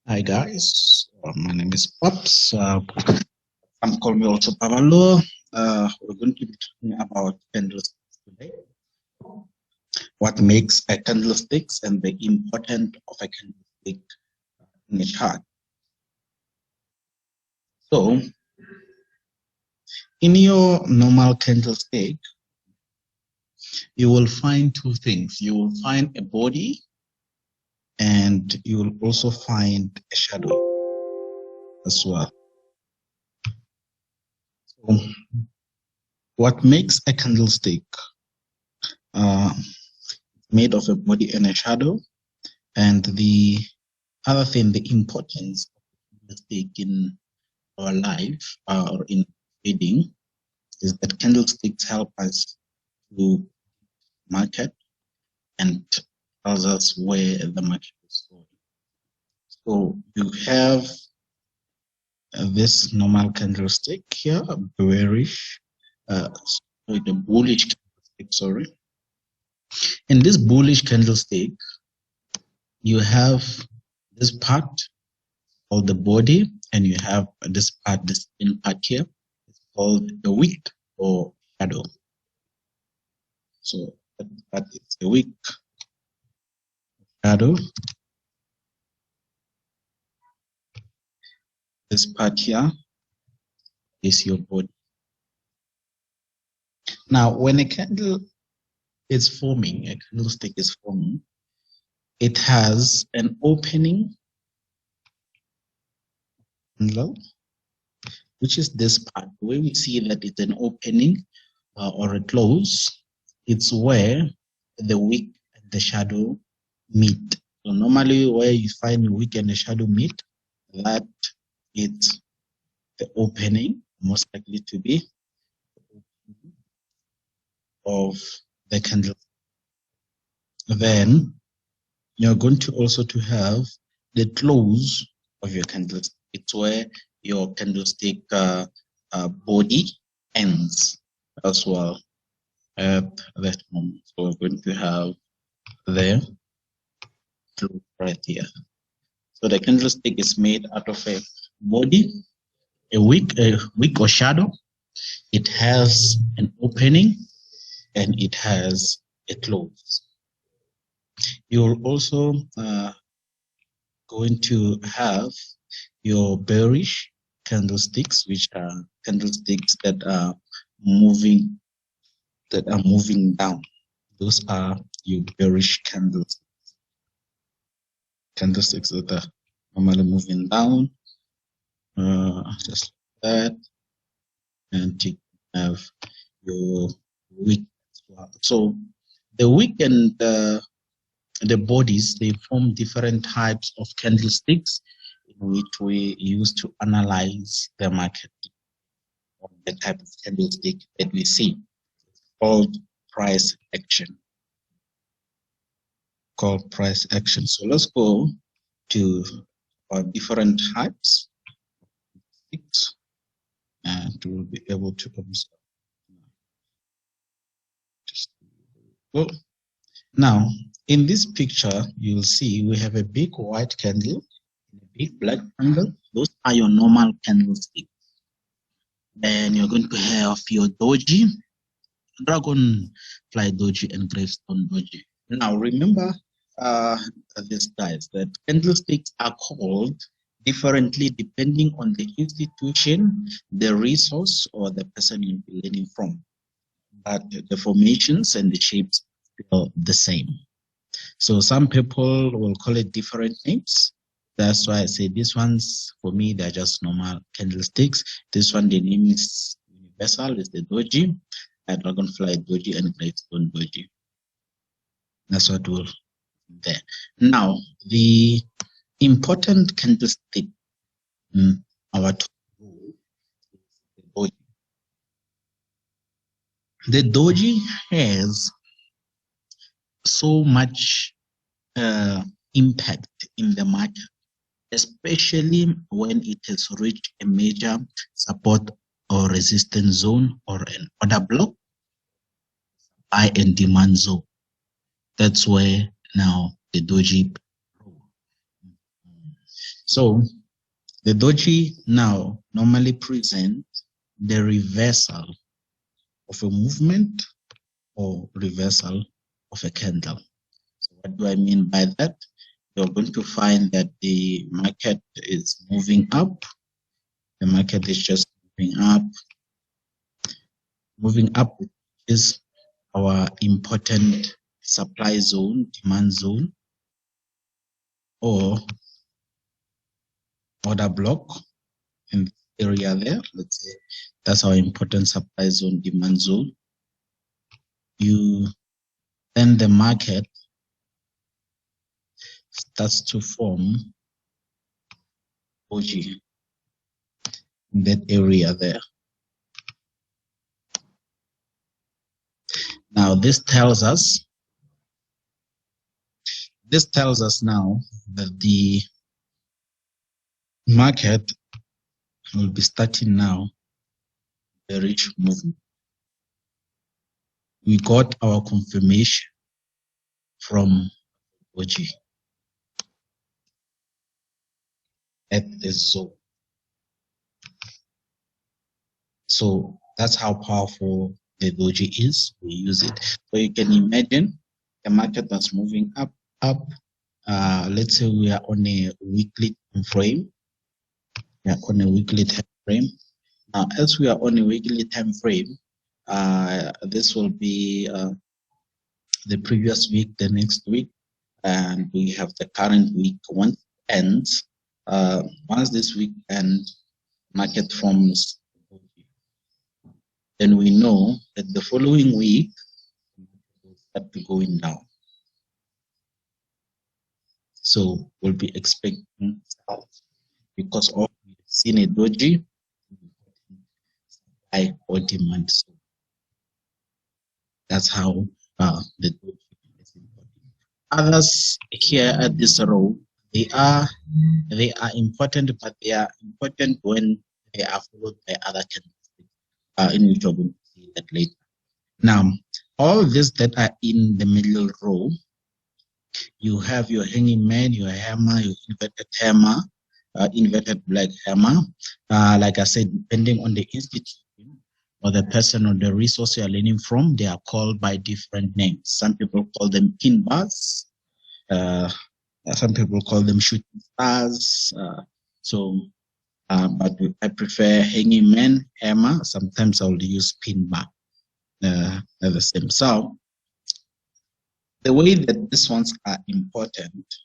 Hi guys, my name is Pops. Some call me also Pavalo. We're going to be talking about candlesticks today. What makes a candlestick and the importance of a candlestick in a chart. So, in your normal candlestick, you will find two things. You will find a body, and you will also find a shadow as well. So, what makes a candlestick made of a body and a shadow? And the other thing, the importance of candlestick in our life or in trading is that candlesticks help us to market and tells us where the market is going. So you have this normal candlestick here, a bearish, the bullish candlestick, sorry. In this bullish candlestick, you have this part called the body, and you have this part, this thin part here, it's called the wick or shadow. So that is the wick, shadow. This part here is your body. Now, when a candle is forming, a candlestick is forming, it has an opening, which is this part. The way we see that it's an opening or a close, it's where the wick and the shadow meet. So normally where you find the wick and the shadow meet, that is the opening, most likely to be of the candle. Then you're going to also to have the close of your candlestick. It's where your candlestick body ends as well at that moment. So we're going to have the close right here. So the candlestick is made out of a body, a wick or shadow. It has an opening and it has a close. You're also going to have your bearish candlesticks, which are candlesticks that are moving down. Those are your bearish candlesticks. Candlesticks that are normally moving down, just like that, and you have your wick as well. So the wick and the bodies, they form different types of candlesticks in which we use to analyze the market, or the type of candlestick that we see. It's called price action. So let's go to our different types of candlesticks, and we'll be able to observe. Well, now in this picture, you'll see we have a big white candle, a big black candle. Those are your normal candlesticks. Then you're going to have your doji, dragonfly doji, and gravestone doji. Now remember these guys, that candlesticks are called differently depending on the institution, the resource, or the person you'll be learning from. But the formations and the shapes are the same. So some people will call it different names. That's why I say these ones, for me, they're just normal candlesticks. This one, the name is universal, is the doji, dragonfly doji, and gravestone doji. That's what we'll there. Now, the important candlestick in our role is the doji. The doji has so much impact in the market, especially when it has reached a major support or resistance zone or an order block, buy and demand zone. That's where now the doji. So the doji now normally present the reversal of a movement or reversal of a candle. So what do I mean by that? You're going to find that the market is moving up. The market is just moving up. Moving up is our important supply zone, demand zone, or order block in this area there. Let's say that's our important supply zone, demand zone. Then the market starts to form doji in that area there. Now this tells us now that the market will be starting now the rich movement. We got our confirmation from doji at this zone. So that's how powerful the doji is. We use it. So you can imagine the market was moving up. Let's say we are on a weekly time frame. We are on a weekly time frame. Now, as we are on a weekly time frame, this will be the previous week, the next week, and we have the current week. Once it ends, once this week ends, market forms, then we know that the following week will start to going down. So we'll be expecting sell because of we've seen a doji supply or demand. So that's how the doji is important. Others here at this row, they are important, but they are important when they are followed by other candlesticks, in which we're going to see that later. Now, all this that are in the middle row, you have your hanging man, your hammer, your inverted hammer, inverted black hammer. Like I said, depending on the institution or the person or the resource you are learning from, they are called by different names. Some people call them pin bars. Some people call them shooting stars. But I prefer hanging man, hammer. Sometimes I'll use pin bar. They're the same. So the way that these ones are important,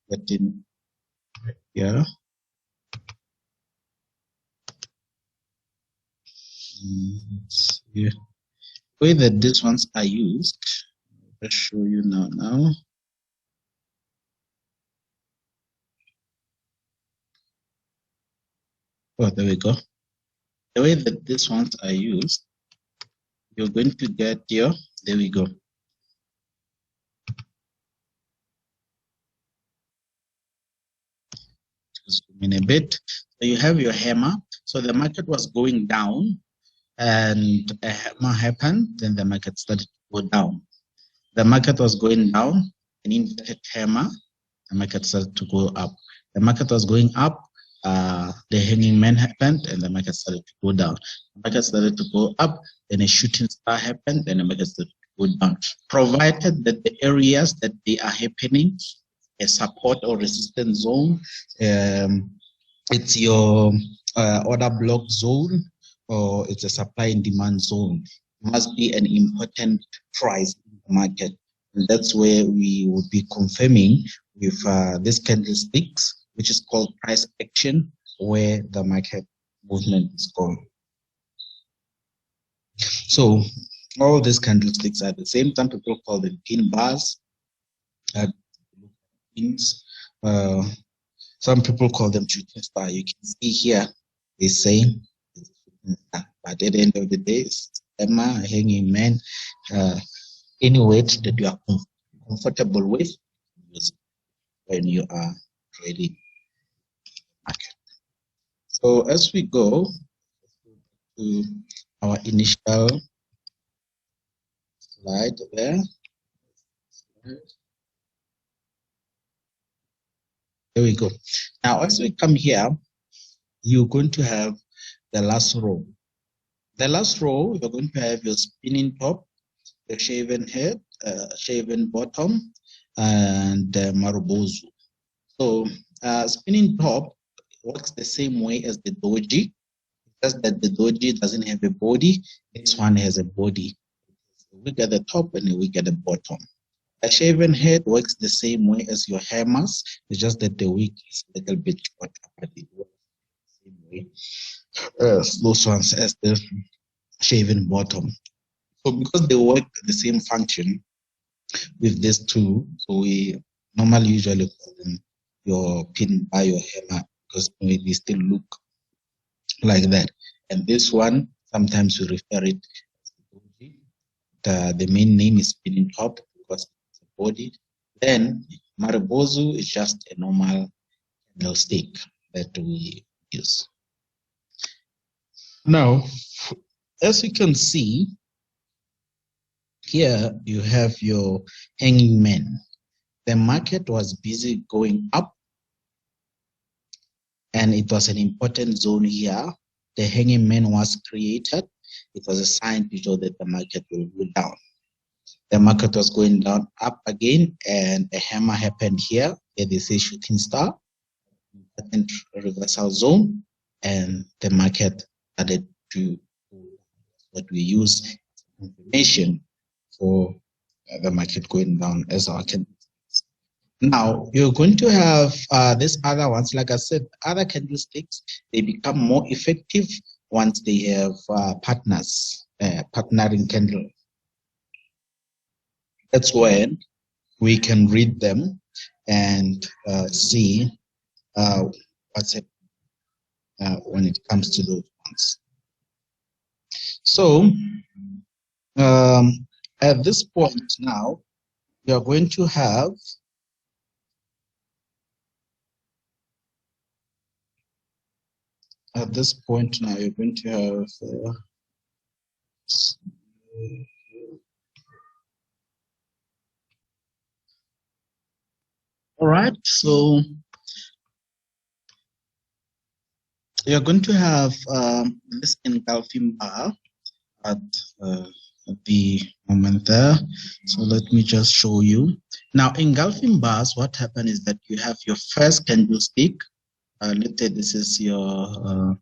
that in here, the way that these ones are used, I'll show you now. Oh, there we go. The way that these ones are used, you're going to get your, there we go. Just zoom in a bit. So you have your hammer. So the market was going down and a hammer happened, then the market started to go down. The market was going down, an inverted hammer, the market started to go up. The market was going up, the hanging man happened, and the market started to go down. The market started to go up, then a shooting star happened, then the market started to go down. Provided that the areas that they are happening, a support or resistance zone, it's your order block zone, or it's a supply and demand zone, must be an important price in the market. And that's where we will be confirming with this candlesticks, which is called price action, where the market movement is going. So all these candlesticks are the same. Some people call them pin bars, pins. Some people call them shooting star. You can see here, they say, but at the end of the day, it's hammer, hanging man, any weight that you are comfortable with when you are trading market. So as we go to our initial slide there. There we go. Now, as we come here, you're going to have the last row. The last row, you're going to have your spinning top, the shaven head, shaven bottom, and Marubozu. So spinning top works the same way as the doji, just that the doji doesn't have a body. This one has a body. We get the top and we get the bottom. A shaven head works the same way as your hammers. It's just that the wig is a little bit shorter, but it works the same way as those ones as the shaven bottom. So because they work the same function with these two, so we normally usually call them your pin by your hammer because they still look like that. And this one, sometimes we refer it as the body. The main name is spinning top because it's a body. Then Marubozu is just a normal candlestick that we use. Now, as you can see, here you have your hanging man. The market was busy going up, and it was an important zone here. The hanging man was created. It was a sign to show that the market will go down. The market was going down, up again, and a hammer happened here. Here they say shooting star, important reversal zone, and the market started to what we use information for the market going down as our candlesticks. Now you're going to have these other ones. Like I said, other candlesticks, they become more effective once they have partners, partnering candle. That's when we can read them and see what's happening when it comes to those ones. So at this point now, we are going to have at this point now, you're going to have all right, so you're going to have this engulfing bar at the moment there. So let me just show you. Now, engulfing bars, what happened is that you have your first candlestick. Let's say this is your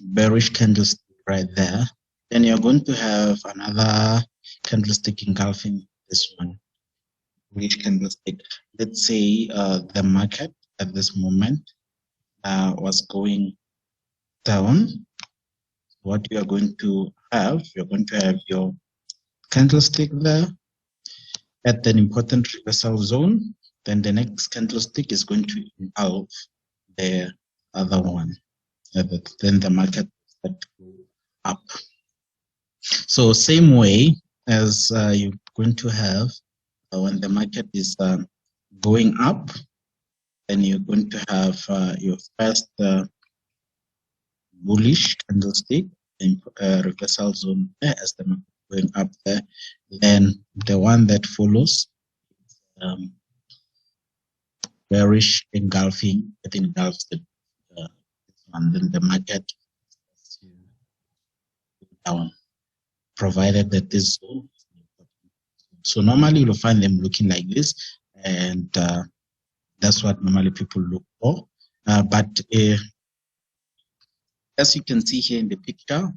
bearish candlestick right there. Then you're going to have another candlestick engulfing this one, bullish candlestick. Let's say the market at this moment was going down. What you are going to have, you're going to have your candlestick there at an important reversal zone. Then the next candlestick is going to engulf the other one. Then the market will go up. So same way as you're going to have when the market is going up, then you're going to have your first bullish candlestick in reversal zone there as the market going up there. Then the one that follows bearish engulfing, it engulfs the and then the market down, provided that this zone. So normally you'll find them looking like this, and that's what normally people look for. But as you can see here in the picture,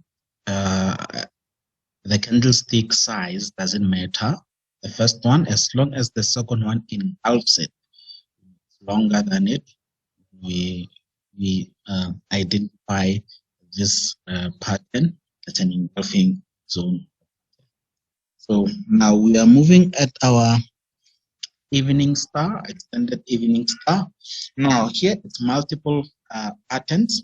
the candlestick size doesn't matter. The first one, as long as the second one engulfs it, longer than it, we identify this pattern as an engulfing zone. So now we are moving at our evening star, extended evening star. Now here it's multiple patterns.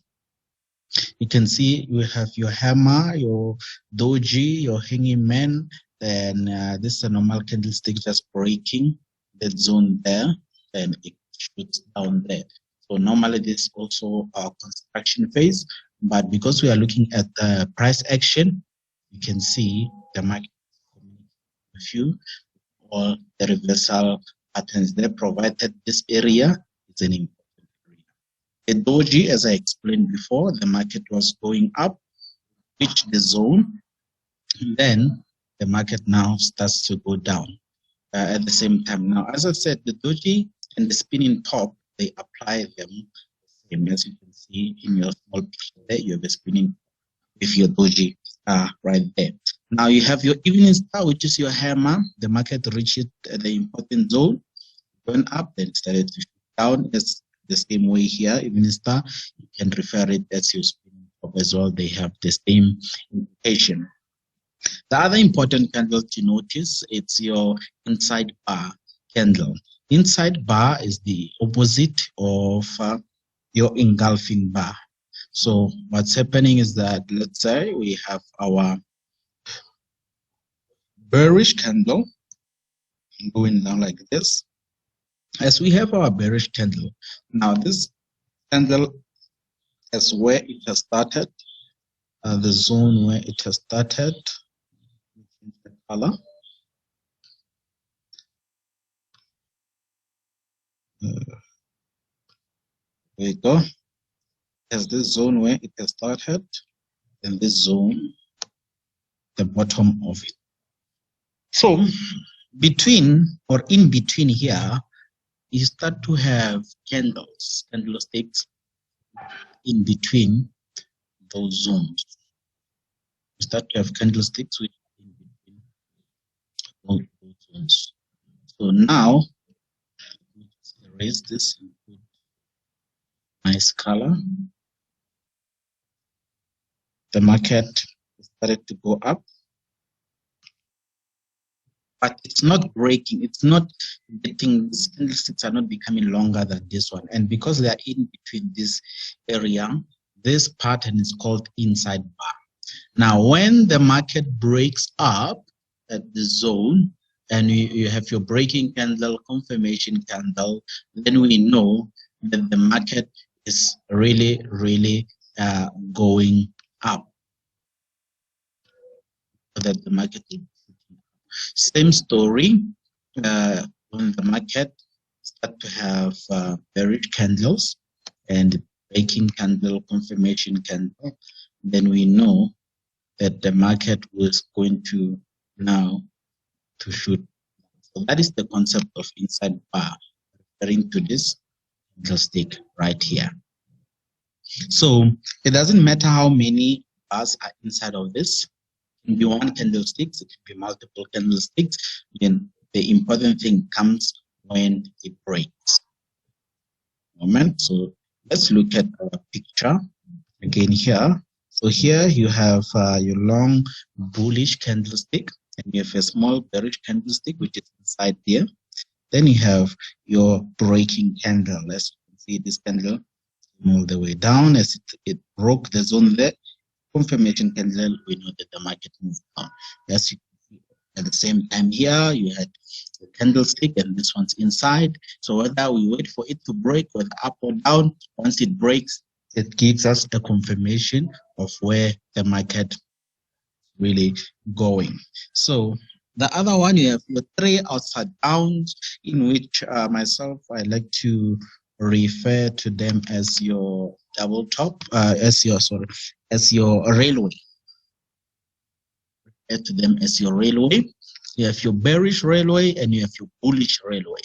You can see you have your hammer, your doji, your hanging man. Then this is a normal candlestick just breaking that zone there, and it shoots down there. So normally this is also our construction phase, but because we are looking at the price action, you can see the market with you all the reversal patterns there, provided this area is an important A doji, as I explained before, the market was going up, reached the zone, and then the market now starts to go down at the same time. Now, as I said, the doji and the spinning top, they apply them the same. As you can see in your small picture there, you have a spinning with your doji right there. Now you have your evening star, which is your hammer. The market reached the important zone, went up, then started to shoot down. As the same way here, evening star, you can refer it as your spinning top as well. They have the same indication. The other important candle to notice, it's your inside bar candle. Inside bar is the opposite of your engulfing bar. So what's happening is that, let's say we have our bearish candle going down like this. As we have our bearish candle, now this candle is where it has started, the zone where it has started. The color. There we go. There's this zone where it has started, and this zone, the bottom of it. So between or in between here, you start to have candles, candlesticks in between those zones. You start to have candlesticks which are in between those zones. So now, let's erase this and put nice color. The market started to go up, but it's not breaking. It's not getting, these candlesticks are not becoming longer than this one. And because they are in between this area, this pattern is called inside bar. Now, when the market breaks up at the zone, and you have your breaking candle, confirmation candle, then we know that the market is really, really going up. That the market is same story when the market start to have bearish candles and breaking candle, confirmation candle, then we know that the market was going to now to shoot. So that is the concept of inside bar, referring to this candlestick right here. So it doesn't matter how many bars are inside of this. It can be one candlestick, it can be multiple candlesticks. Then the important thing comes when it breaks. Moment. So let's look at our picture again here. So here you have your long bullish candlestick, and you have a small bearish candlestick which is inside here. Then you have your breaking candle. As you can see, this candle all the way down as it broke the zone there. Confirmation candle, we know that the market moved down. As you can see, at the same time here, you had the candlestick, and this one's inside. So whether we wait for it to break, whether up or down, once it breaks, it gives us a confirmation of where the market really going. So the other one, you have your three outside downs, in which myself, I like to refer to them as your double top, as your railway. Refer to them as your railway. You have your bearish railway and you have your bullish railway.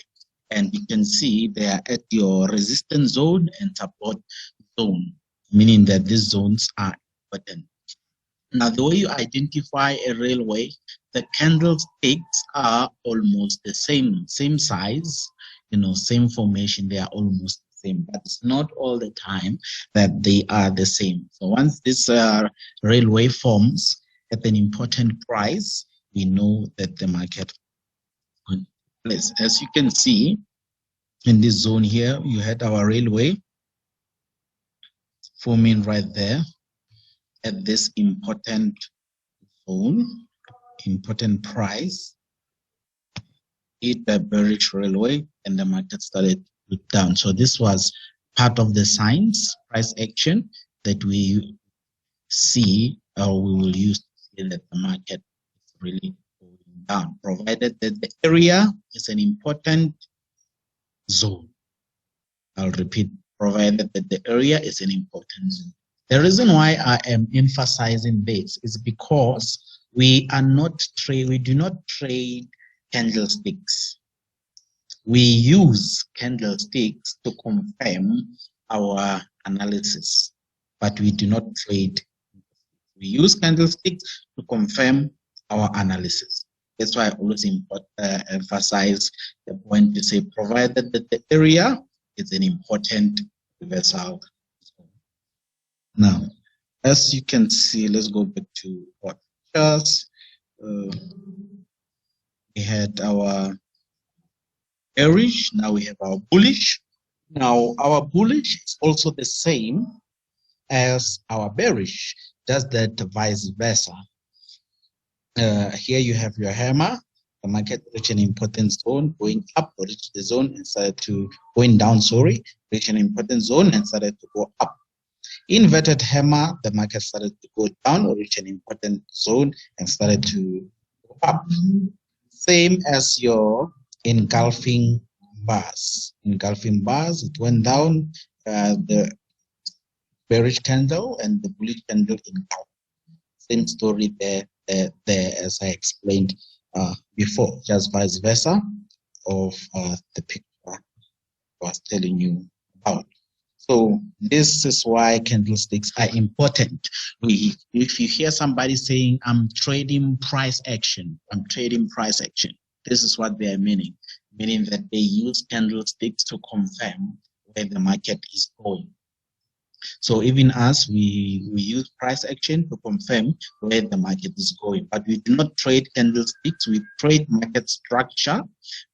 And you can see they are at your resistance zone and support zone, meaning that these zones are important. Now, the way you identify a railway, the candlesticks are almost the same size, same formation, they are almost the same, but it's not all the time that they are the same. So once this railway forms at an important price, we know that the market is. As you can see, in this zone here, you had our railway forming right there at this important zone, important price, hit the bearish railway, and the market started to look down. So this was part of the signs, price action, that we see, or we will use to see that the market is really going down, provided that the area is an important zone. I'll repeat, provided that the area is an important zone. The reason why I am emphasizing this is because we do not trade candlesticks. We use candlesticks to confirm our analysis, but we do not trade. We use candlesticks to confirm our analysis. That's why I always emphasize the point to say, provided that the area is an important reversal. Now, as you can see, let's go back to what charts. We had our bearish, now we have our bullish. Now, our bullish is also the same as our bearish, just that vice versa. Here you have your hammer. The market reached an important zone, going up, reached the zone and started to going down, reached an important zone and started to go up. Inverted hammer, the market started to go down or reach an important zone and started to go up. Same as your engulfing bars. Engulfing bars, it went down, the bearish candle and the bullish candle engulfed. Same story there as I explained before, just vice versa of the picture I was telling you about. So this is why candlesticks are important. If you hear somebody saying, I'm trading price action, this is what they are meaning that they use candlesticks to confirm where the market is going. So even us, we use price action to confirm where the market is going. But we do not trade candlesticks. We trade market structure,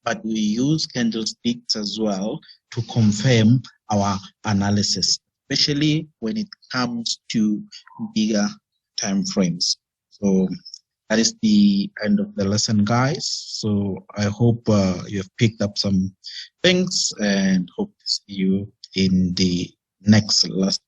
but we use candlesticks as well to confirm our analysis, especially when it comes to bigger time frames. So that is the end of the lesson, guys. So I hope you have picked up some things and hope to see you in the next lesson.